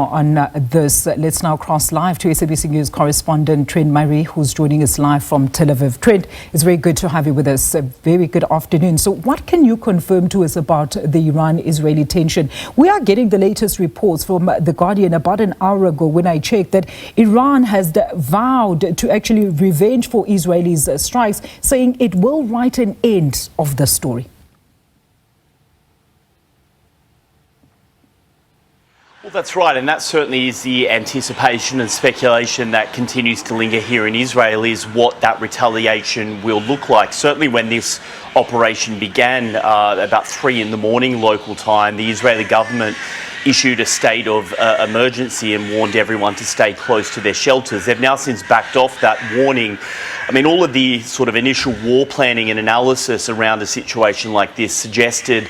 more on this. Let's now cross live to SABC News Correspondent Trent Murray, who's joining us live from Tel Aviv. Trent, it's very good to have you with us. A very good afternoon. So what can you confirm to us about the Iran-Israeli tension? We are getting the latest reports from The Guardian about an hour ago when I checked that Iran has vowed to actually revenge for Israelis' strikes, saying it will write an end of the story. Well, that's right, and that certainly is the anticipation and speculation that continues to linger here in Israel, is what that retaliation will look like. Certainly when this operation began about 3 in the morning local time, the Israeli government issued a state of emergency and warned everyone to stay close to their shelters. They've now since backed off that warning. I mean, all of the sort of initial war planning and analysis around a situation like this suggested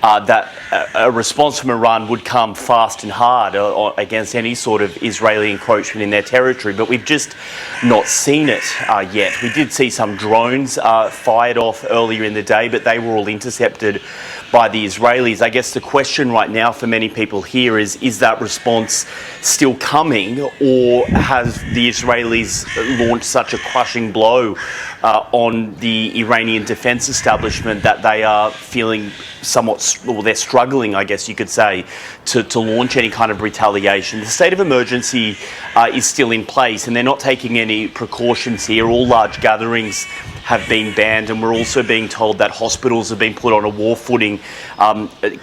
that a response from Iran would come fast and hard against any sort of Israeli encroachment in their territory, but we've just not seen it yet. We did see some drones fired off earlier in the day, but they were all intercepted by the Israelis. I guess the question right now for many people here is that response still coming, or has the Israelis launched such a crushing blow on the Iranian defense establishment that they are feeling somewhat, or they're struggling, I guess you could say, to launch any kind of retaliation? The state of emergency is still in place, and they're not taking any precautions here. All large gatherings have been banned, and we're also being told that hospitals have been put on a war footing,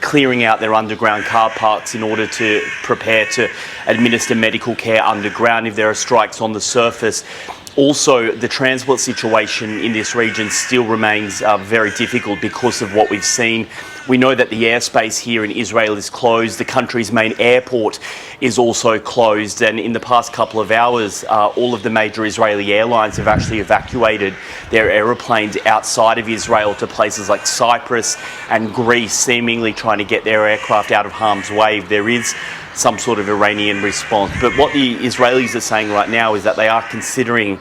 clearing out their underground car parks in order to prepare to administer medical care underground if there are strikes on the surface. Also, the transport situation in this region still remains very difficult because of what we've seen. We know that the airspace here in Israel is closed. The country's main airport is also closed. And in the past couple of hours, all of the major Israeli airlines have actually evacuated their aeroplanes outside of Israel to places like Cyprus and Greece, seemingly trying to get their aircraft out of harm's way. There is some sort of Iranian response. But what the Israelis are saying right now is that they are considering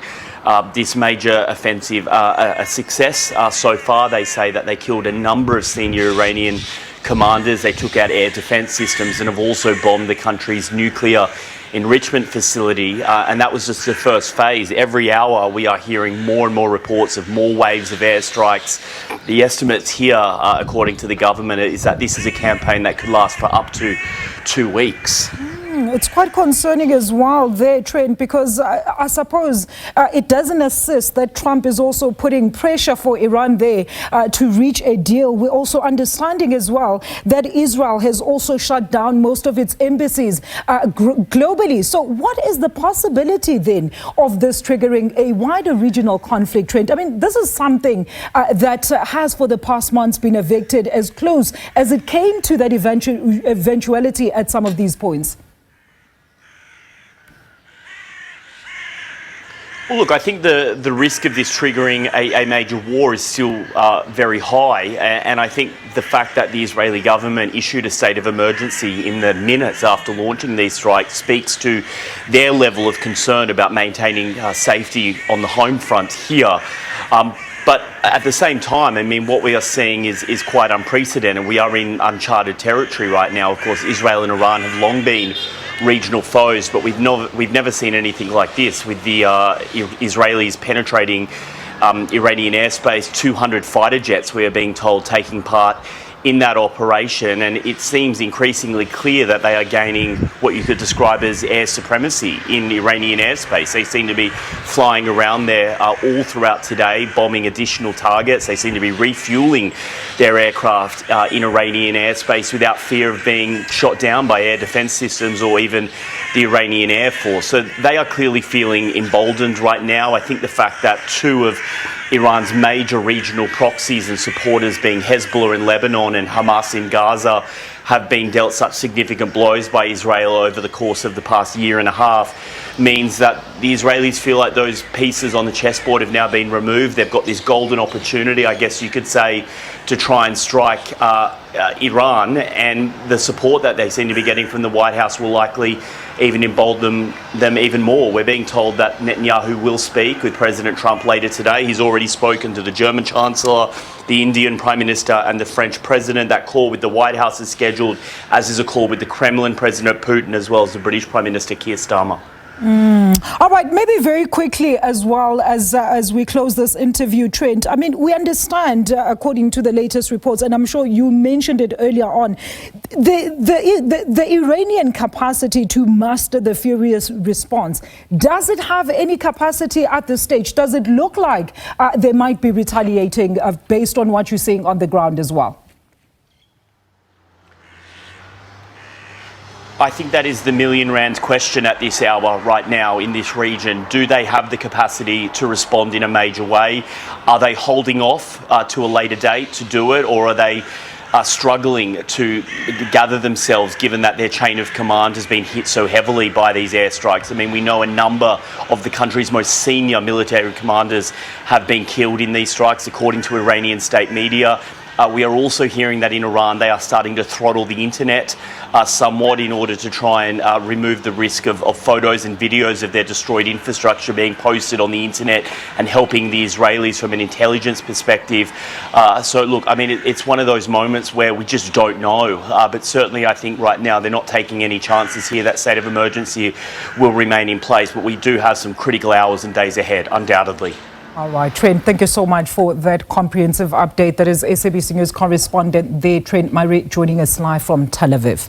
this major offensive a success. So far, they say that they killed a number of senior Iranian commanders. They took out air defense systems and have also bombed the country's nuclear enrichment facility. And that was just the first phase. Every hour, we are hearing more and more reports of more waves of airstrikes. The estimates here, according to the government, is that this is a campaign that could last for up to 2 weeks. It's quite concerning as well there, Trent, because I suppose it doesn't assist that Trump is also putting pressure for Iran there to reach a deal. We're also understanding as well that Israel has also shut down most of its embassies globally. So what is the possibility then of this triggering a wider regional conflict, Trent? I mean, this is something that has for the past months been evicted as close as it came to that eventuality at some of these points. Well, look, I think the risk of this triggering a major war is still very high, and I think the fact that the Israeli government issued a state of emergency in the minutes after launching these strikes speaks to their level of concern about maintaining safety on the home front here. But at the same time, I mean, what we are seeing is quite unprecedented. We are in uncharted territory right now. Of course, Israel and Iran have long been regional foes, but we've never seen anything like this, with the Israelis penetrating Iranian airspace. 200 fighter jets, we are being told, taking part in that operation, and it seems increasingly clear that they are gaining what you could describe as air supremacy in Iranian airspace. They seem to be flying around there all throughout today, bombing additional targets. They seem to be refueling their aircraft in Iranian airspace without fear of being shot down by air defense systems or even the Iranian Air Force. So they are clearly feeling emboldened right now. I think the fact that 2 of Iran's major regional proxies and supporters, being Hezbollah in Lebanon and Hamas in Gaza, have been dealt such significant blows by Israel over the course of the past year and a half, means that the Israelis feel like those pieces on the chessboard have now been removed. They've got this golden opportunity, I guess you could say, to try and strike Iran, and the support that they seem to be getting from the White House will likely even embolden them even more. We're being told that Netanyahu will speak with President Trump later today. He's already spoken to the German Chancellor, the Indian Prime Minister and the French President. That call with the White House is scheduled, as is a call with the Kremlin, President Putin, as well as the British Prime Minister Keir Starmer. All right, maybe very quickly as well as we close this interview, Trent. I mean, we understand, according to the latest reports, and I'm sure you mentioned it earlier on, the Iranian capacity to muster the furious response. Does it have any capacity at this stage? Does it look like they might be retaliating based on what you're seeing on the ground as well? I think that is the million rand question at this hour right now in this region. Do they have the capacity to respond in a major way? Are they holding off to a later date to do it, or are they struggling to gather themselves, given that their chain of command has been hit so heavily by these airstrikes? I mean, we know a number of the country's most senior military commanders have been killed in these strikes, according to Iranian state media. We are also hearing that in Iran they are starting to throttle the internet somewhat in order to try and remove the risk of photos and videos of their destroyed infrastructure being posted on the internet, and helping the Israelis from an intelligence perspective. So look, I mean, it's one of those moments where we just don't know. But certainly I think right now they're not taking any chances here. That state of emergency will remain in place, but we do have some critical hours and days ahead, undoubtedly. All right, Trent, thank you so much for that comprehensive update. That is SABC News correspondent there, Trent Murray, joining us live from Tel Aviv.